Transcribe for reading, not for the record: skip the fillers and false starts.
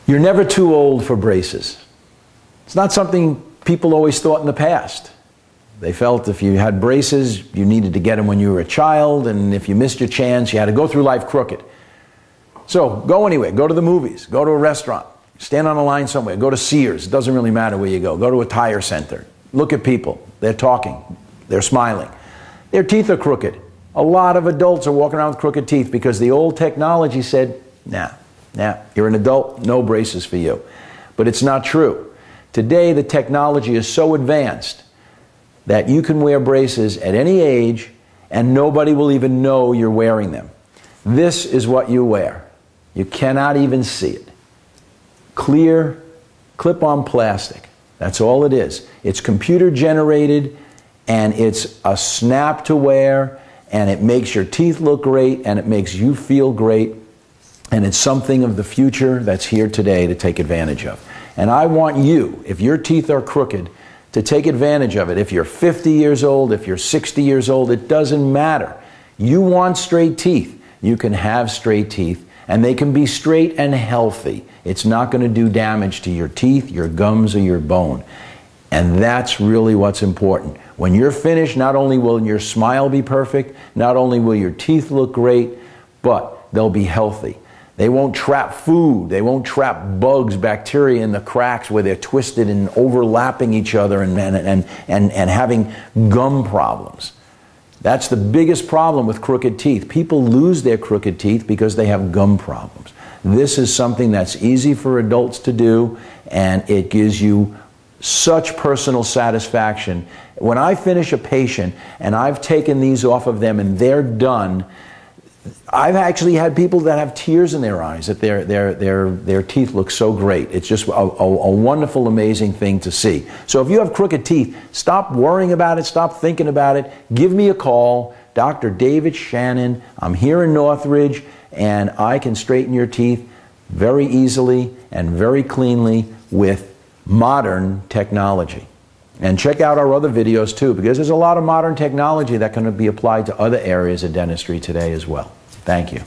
You're never too old for braces. It's not something people always thought in the past. They felt if you had braces, you needed to get them when you were a child, and if you missed your chance, you had to go through life crooked. So go anywhere, go to the movies, go to a restaurant, stand on a line somewhere, go to Sears, it doesn't really matter where you go to a tire center, look at people, they're talking, they're smiling. Their teeth are crooked. A lot of adults are walking around with crooked teeth because the old technology said, nah, you're an adult, no braces for you. But it's not true. Today the technology is so advanced that you can wear braces at any age and nobody will even know you're wearing them. This is what you wear. You cannot even see it. Clear, clip-on plastic. That's all it is. It's computer generated and it's a snap to wear and it makes your teeth look great and it makes you feel great, and it's something of the future that's here today to take advantage of. And I want you, if your teeth are crooked, to take advantage of it. If you're 50 years old, if you're 60 years old, it doesn't matter. You want straight teeth. You can have straight teeth, and they can be straight and healthy. It's not going to do damage to your teeth, your gums, or your bone. And that's really what's important. When you're finished, not only will your smile be perfect, not only will your teeth look great, but they'll be healthy. They won't trap food. They won't trap bugs, bacteria in the cracks where they're twisted and overlapping each other and having gum problems. That's the biggest problem with crooked teeth. People lose their crooked teeth because they have gum problems. This is something that's easy for adults to do, and it gives you such personal satisfaction. When I finish a patient and I've taken these off of them and they're done, I've actually had people that have tears in their eyes that their teeth look so great. It's just a wonderful, amazing thing to see. So if you have crooked teeth, stop worrying about it, stop thinking about it. Give me a call, Dr. David Shannon. I'm here in Northridge, and I can straighten your teeth very easily and very cleanly with modern technology. And check out our other videos too, because there's a lot of modern technology that can be applied to other areas of dentistry today as well. Thank you.